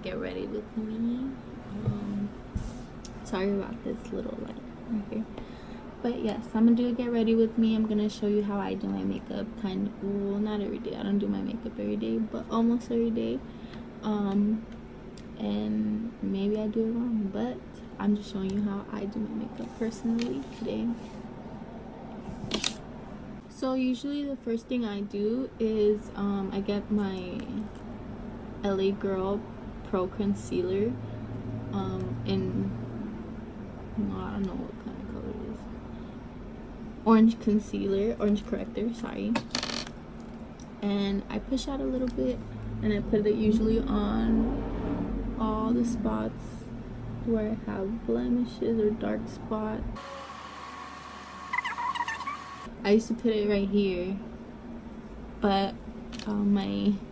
get ready with me. Sorry about this little light right here. But yes, I'm gonna do a get ready with me. I'm gonna show you how I do my makeup, well, not every day. I don't do my makeup every day, but almost every day. And maybe I do it wrong, but I'm just showing you how I do my makeup personally today. So usually the first thing I do is I get my LA Girl Pro Concealer in, I don't know what kind of color it is. Orange corrector, sorry. And I push out a little bit and I put it usually on all the spots where I have blemishes or dark spots. I used to put it right here, but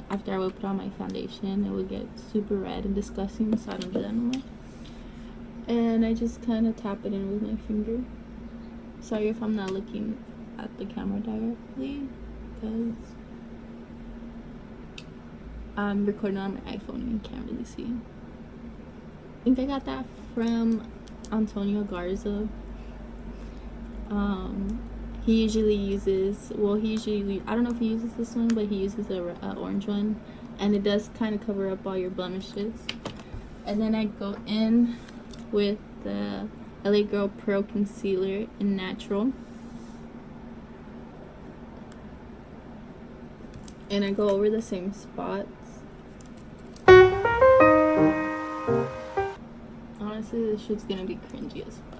after I would put on my foundation, it would get super red and disgusting, so I don't do that no more. And I just kind of tap it in with my finger. Sorry if I'm not looking at the camera directly, because I'm recording on my iPhone and you can't really see. I think I got that from Antonio Garza. He usually uses, I don't know if he uses this one, but he uses a orange one, and it does kind of cover up all your blemishes. And then I go in with the LA Girl Pro Concealer in Natural, and I go over the same spots. Honestly, this shit's gonna be cringy as fuck.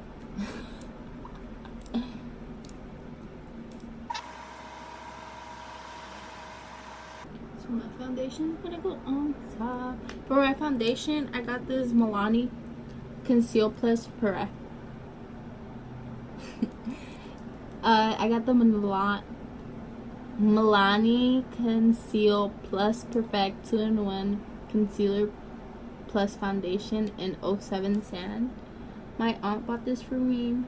My foundation is gonna go on top. For my foundation, I got this Milani Conceal Plus Perfect. I got the Milani Conceal Plus Perfect 2-in-1 Concealer Plus Foundation in 07 Sand. My aunt bought this for me.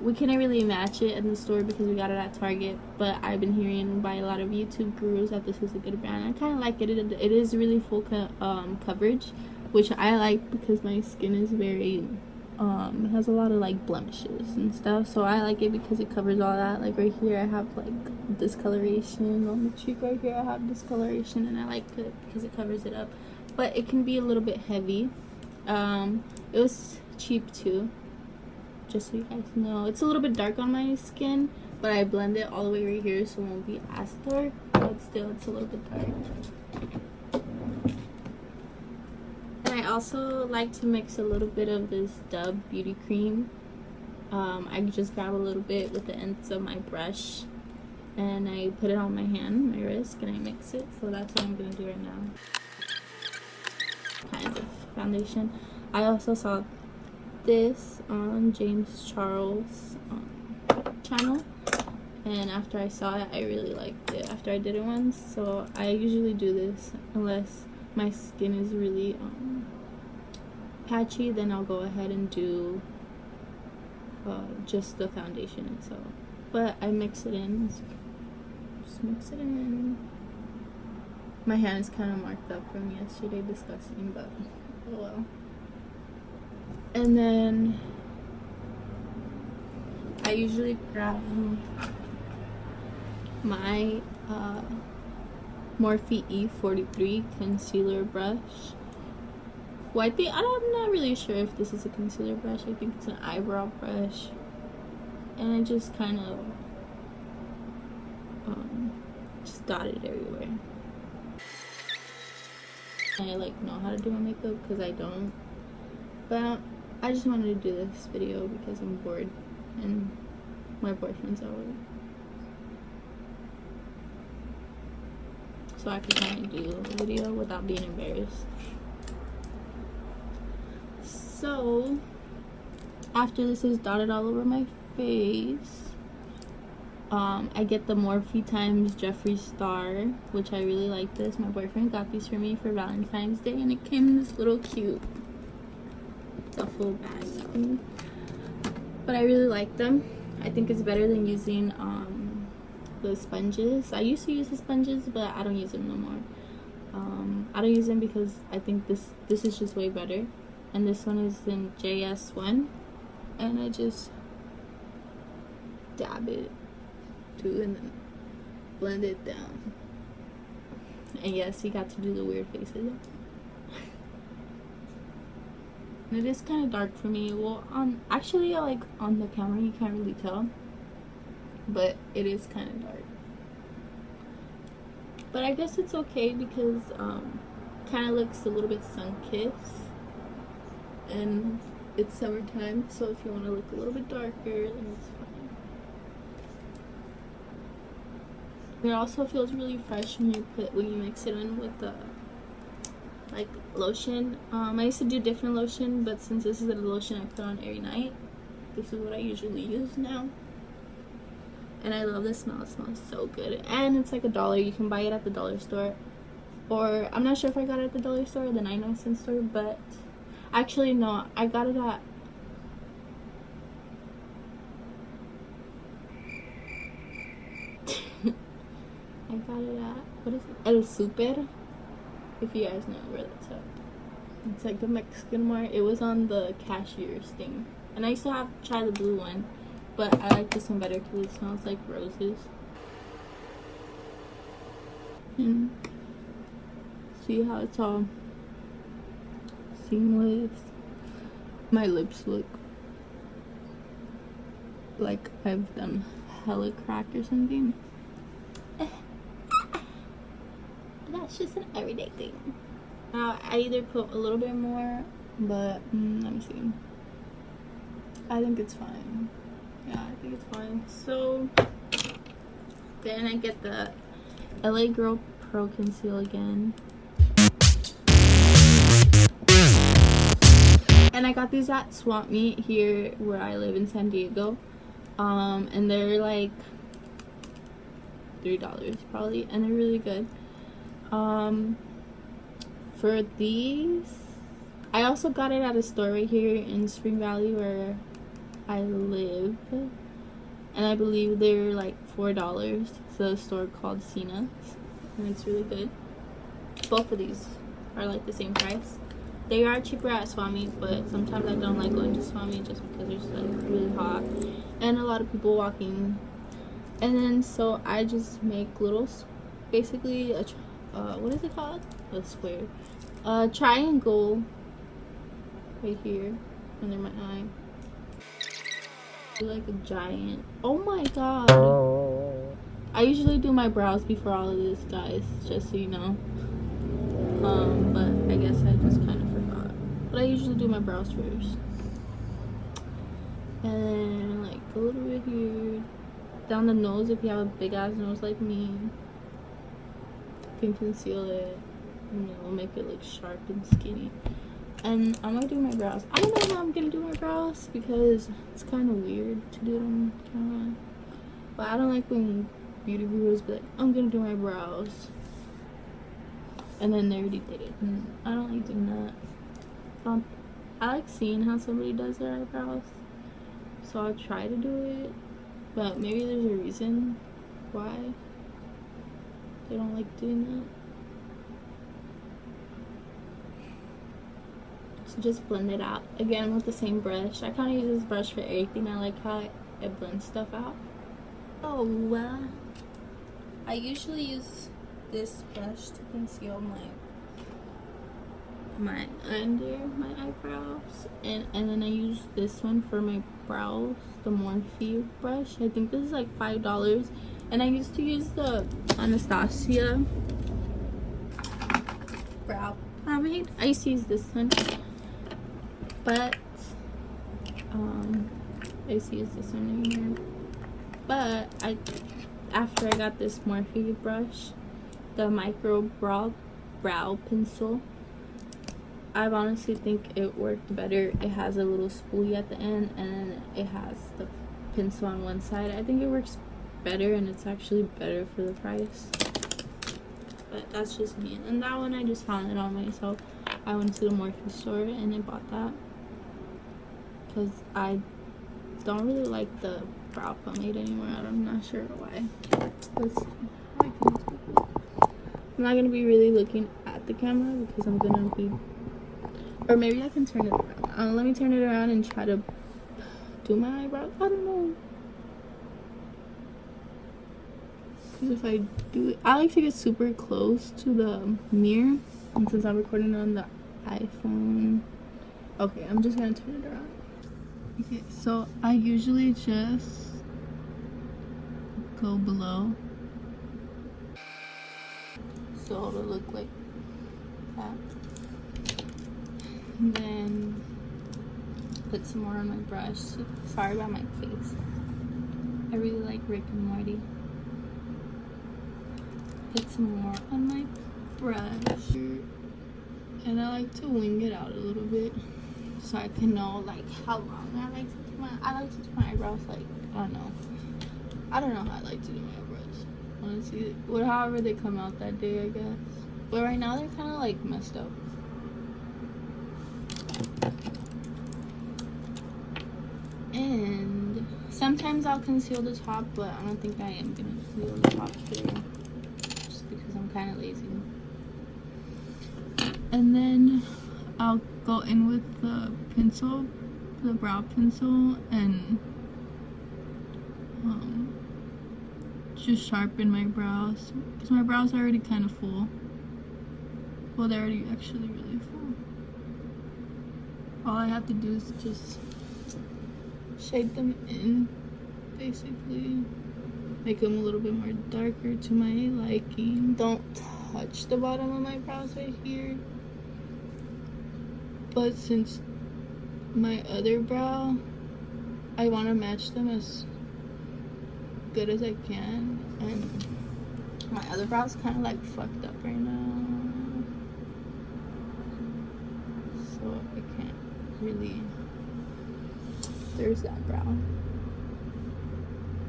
We couldn't really match it in the store because we got it at Target, but I've been hearing by a lot of YouTube gurus that this is a good brand. I kind of like it. It is really full coverage, which I like because my skin is very it has a lot of like blemishes and stuff, so I like it because it covers all that. Like right here I have like discoloration on the cheek. Right here I have discoloration, and I like it because it covers it up, but it can be a little bit heavy. It was cheap too, just so you guys know. It's a little bit dark on my skin, but I blend it all the way right here so it won't be as dark, but still it's a little bit dark. And I also like to mix a little bit of this Dove beauty cream. I just grab a little bit with the ends of my brush and I put it on my hand, my wrist, and I mix it. So that's what I'm gonna do right now. Kind of foundation. I also saw this on James Charles channel, and after I saw it I really liked it after I did it once. So I usually do this unless my skin is really patchy, then I'll go ahead and do just the foundation itself, but I mix it in. Just mix it in. My hand is kind of marked up from yesterday, disgusting, but oh well. And then I usually grab my Morphe E43 concealer brush. Well, I'm not really sure if this is a concealer brush. I think it's an eyebrow brush, and I just kind of just dot it everywhere. I like know how to do my makeup because I don't, but I just wanted to do this video because I'm bored and my boyfriend's over, so I could kind of do a video without being embarrassed. So after this is dotted all over my face, I get the Morphe times Jeffree Star, which I really like this. My boyfriend got these for me for Valentine's Day, and it came in this little cute duffel bag thing. But I really like them. I think it's better than using the sponges. I used to use the sponges, but I don't use them no more. I don't use them because I think this is just way better. And this one is in JS1, and I just dab it too and then blend it down. And yes, you got to do the weird faces. It is kind of dark for me. Well, actually, like on the camera you can't really tell, but it is kind of dark. But I guess it's okay because kind of looks a little bit sun-kissed, and it's summertime, so if you want to look a little bit darker, then it's fine. It also feels really fresh when you mix it in with the like lotion. I used to do different lotion, but since this is the lotion I put on every night, this is what I usually use now. And I love the smell. It smells so good. And it's like $1. You can buy it at the dollar store. Or, I'm not sure if I got it at the dollar store or the 99-cent store. But, actually, no. I got it at... I got it at... What is it? El Super. If you guys know where that's at. It's like the Mexican mart. It was on the cashier's thing. And I used to try the blue one. But I like this one better because it smells like roses. And see how it's all seamless. My lips look like I've done hella crack or something. That's just an everyday thing. Now I either put a little bit more, but let me see. I think it's fine. Yeah, I think it's fine. So then I get the LA Girl Pro Conceal again. And I got these at Swamp Meet here where I live in San Diego. And they're like $3 probably, and they're really good. For these, I also got it at a store right here in Spring Valley where I live, and I believe they're like $4. It's a store called Cena's, and it's really good. Both of these are like the same price. They are cheaper at Swap Meet, but sometimes I don't like going to Swap Meet just because it's like really hot and a lot of people walking. And then so I just make little, basically a what is it called? A square, triangle right here under my eye. Like a giant. Oh my god. I usually do my brows before all of this, guys, just so you know. But I guess I just kind of forgot. But I usually do my brows first. And then like a little bit here. Down the nose if you have a big ass nose like me. You can conceal it. You know, make it look sharp and skinny. And I'm gonna do my brows. I don't know how I'm gonna do my brows because it's kind of weird to do it on camera. But I don't like when beauty gurus be like, I'm gonna do my brows, and then they already did it. And I don't like doing that. I like seeing how somebody does their eyebrows, so I'll try to do it. But maybe there's a reason why they don't like doing that. So just blend it out again with the same brush. I kind of use this brush for everything. I like how it blends stuff out. Oh, I usually use this brush to conceal my under my eyebrows, and then I use this one for my brows, the Morphe brush. I think this is like $5, and I used to use the Anastasia brow pomade. I used to use this one. But I used to use this one in here. But after I got this Morphe brush, the micro brow pencil, I honestly think it worked better. It has a little spoolie at the end, and then it has the pencil on one side. I think it works better, and it's actually better for the price. But that's just me. And that one I just found it on myself. I went to the Morphe store and I bought that because I don't really like the brow pomade anymore. I'm not sure why. I'm not gonna be really looking the camera because I'm gonna be, or maybe I can turn it around. Let me turn it around and try to do my eyebrows. I don't know. Because if I do it, I like to get super close to the mirror. And since I'm recording on the iPhone, okay, I'm just gonna turn it around. Okay, so I usually just go below. So it'll look like that. And then put some more on my brush. Sorry about my face. I really like Rick and Morty. Put some more on my brush. And I like to wing it out a little bit so I can know like how long I like to do my eyebrows. Like, I don't know how I like to do my eyebrows, honestly. Well, however they come out that day, I guess. But right now they're kind of like messed up. And sometimes I'll conceal the top, but I don't think I am gonna conceal the top today, just because I'm kind of lazy. And then I'll go in with the pencil, the brow pencil, and just sharpen my brows, because my brows are already kind of full. Well, they're already actually really full. All I have to do is just shade them in, basically. Make them a little bit more darker to my liking. Don't touch the bottom of my brows right here. But since my other brow, I want to match them as good as I can. And my other brow's kind of like fucked up right now. So I can't really. There's that brow.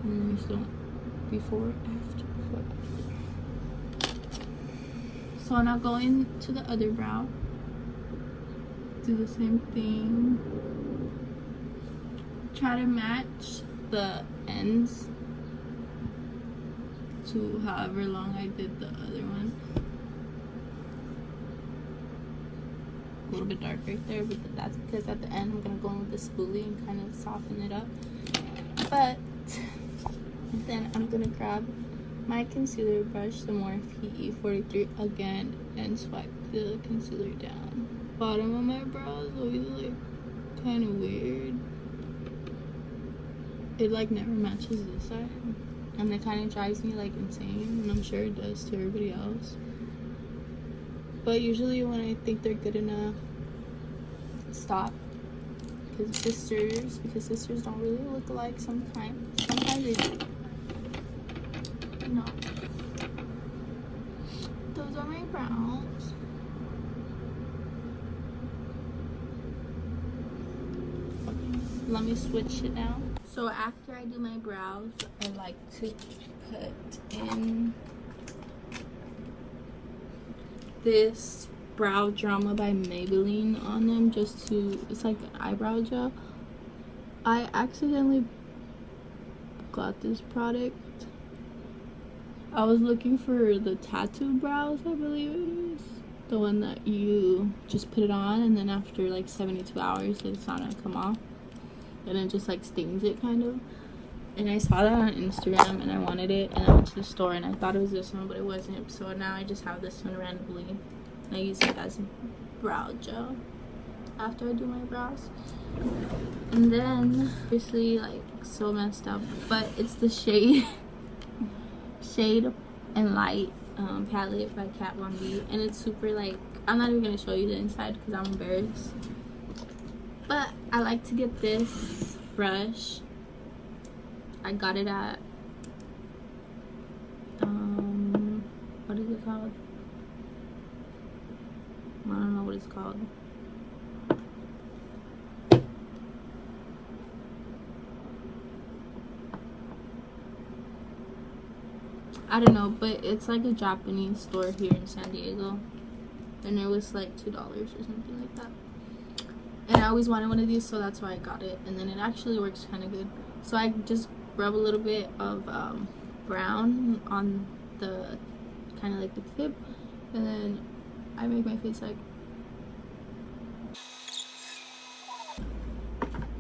And there's the before, after, before, after. So now go into the other brow. Do the same thing. Try to match the ends to however long I did the other one. A little bit dark right there, but that's because at the end I'm gonna go in with the spoolie and kind of soften it up. But then I'm gonna grab my concealer brush, the Morphe E43 again, and swipe the concealer down. Bottom of my brows always like kind of weird. It like never matches this side, and it kind of drives me like insane, and I'm sure it does to everybody else. But usually when I think they're good enough, stop. Because sisters don't really look alike sometimes. Sometimes they do. No. Those are my brows. Let me switch it now. So after I do my brows, I like to put in this Brow Drama by Maybelline on them, just to, it's like an eyebrow gel. I accidentally got this product. I was looking for the tattoo brows, I believe it is. The one that you just put it on and then after like 72 hours it's not gonna come off. And it just like stings it kind of. And I saw that on Instagram and I wanted it, and I went to the store and I thought it was this one, but it wasn't. So now I just have this one randomly and I use it as brow gel after I do my brows. And then obviously like so messed up, but it's the Shade and Light palette by Kat Von D, and it's super like, I'm not even gonna show you the inside because I'm embarrassed. But I like to get this brush. I got it at what is it called? I don't know what it's called. I don't know, but it's like a Japanese store here in San Diego, and it was like $2 or something like that. And I always wanted one of these, so that's why I got it. And then it actually works kind of good. So I just rub a little bit of brown on the kind of like the tip, and then I make my face like.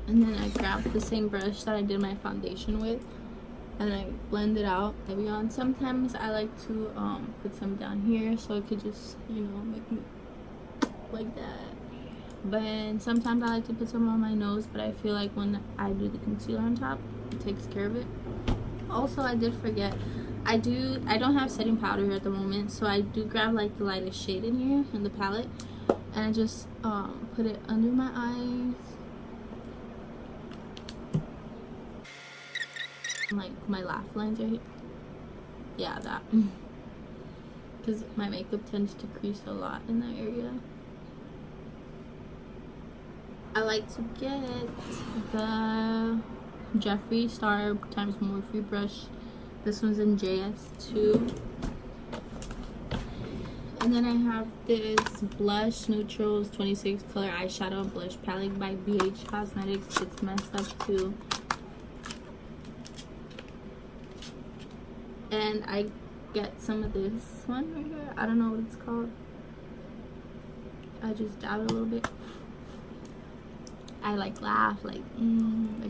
And then I grab the same brush that I did my foundation with, and I blend it out heavy on. Sometimes I like to put some down here so it could just, you know, make me like that. But sometimes I like to put some on my nose, but I feel like when I do the concealer on top, it takes care of it. Also, I did forget, I don't have setting powder here at the moment, so I do grab like the lightest shade in here in the palette, and I just put it under my eyes, like my laugh lines right here. Yeah, that. Because my makeup tends to crease a lot in that area. I like to get the Jeffree Star times Morphe brush. This one's in JS2. And then I have this Blush Neutrals 26 color eyeshadow blush palette by BH Cosmetics. It's messed up too. And I get some of this one right here. I don't know what it's called. I just dab it a little bit. I like laugh, like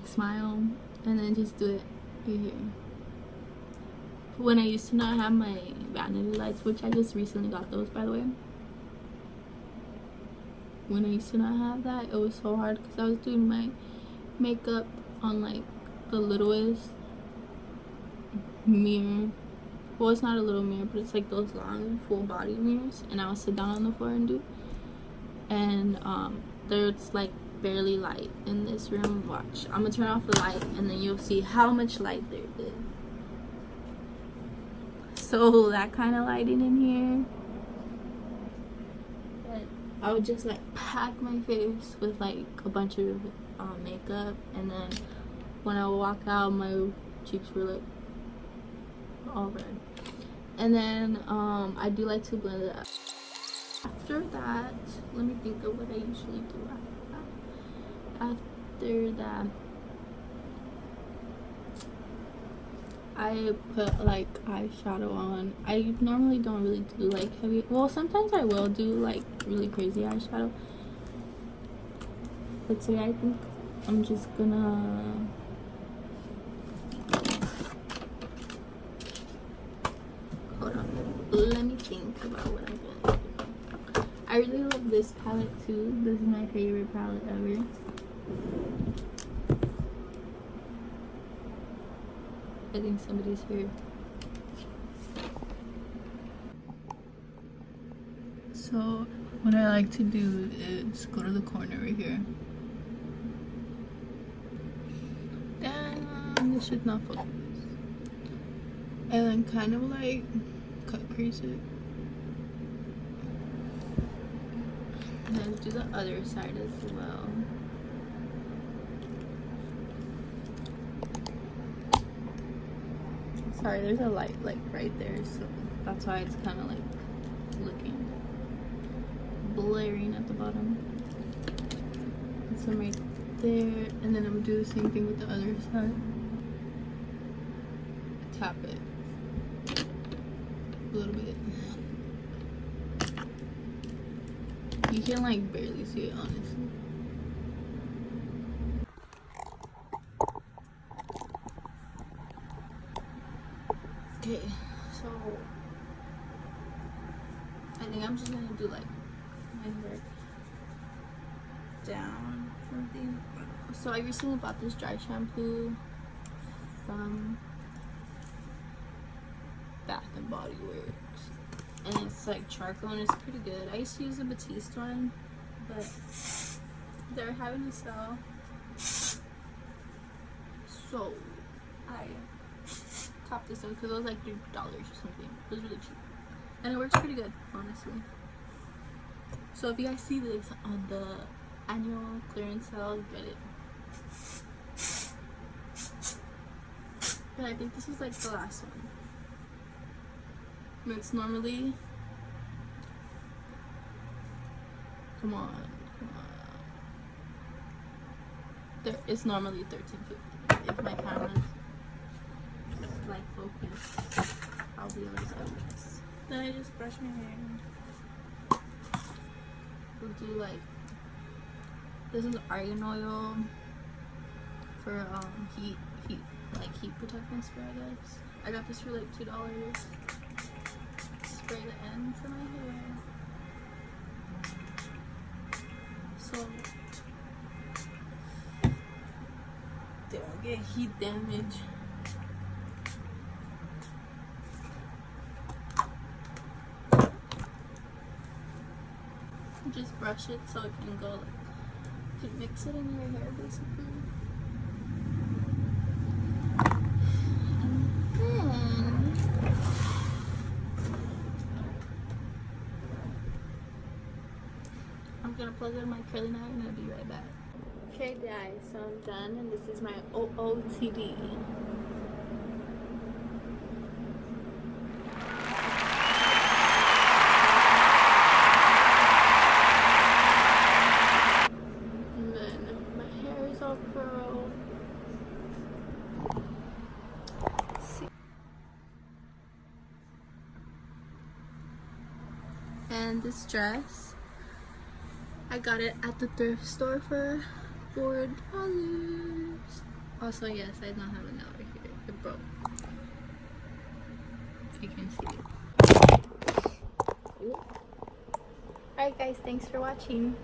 smile, and then just do it right here. When I used to not have my vanity lights, which I just recently got those, by the way. When I used to not have that, it was so hard because I was doing my makeup on like the littlest mirror. Well, it's not a little mirror, but it's like those long full body mirrors, and I would sit down on the floor and do. And there's like barely light in this room. Watch, I'm gonna turn off the light and then you'll see how much light there is. So that kind of lighting in here, but I would just like pack my face with like a bunch of makeup, and then when I would walk out, my cheeks were like all red. And then I do like to blend it up. After that, let me think of what I usually do after that. I put like eyeshadow on. I normally don't really do like heavy, well, sometimes I will do like really crazy eyeshadow, but today I think I'm just gonna hold on, let me think about what I'm gonna do. I really love this palette too. This is my favorite palette ever. I think somebody's here. So what I like to do is go to the corner right here. Damn, this should not focus. And then kind of like cut crease it. And then do the other side as well. Sorry, there's a light like right there, so that's why it's kind of like looking blaring at the bottom. And some right there, and then I'm gonna do the same thing with the other side. Tap it a little bit. You can like barely see it, honestly. Okay, so I think I'm just gonna do like my hair down something. So I recently bought this dry shampoo from Bath and Body Works, and it's like charcoal and it's pretty good. I used to use the Batiste one, but they're having a sale, so I top this one because it was like $3 or something. It was really cheap and it works pretty good, honestly. So if you guys see this on the annual clearance sale, get it. But I think this is like the last one. It's normally, come on, it's normally $13.50. If my camera's like focus, I'll be able to tell this. Then I just brush my hair. we'll do like, this is argan oil for heat protectant spray, I guess. I got this for like $2. Spray the ends of my hair. So they won't get heat damage. Just brush it so it can go, like, you can mix it in your hair basically. And then I'm gonna plug in my curly knot and I'll be right back. Okay guys, so I'm done and this is my OOTD. And then my hair is all curled. Let's see. And this dress, I got it at the thrift store for $4. Also, yes, I don't have a nail right here. It broke. If you can see it. Alright guys, thanks for watching.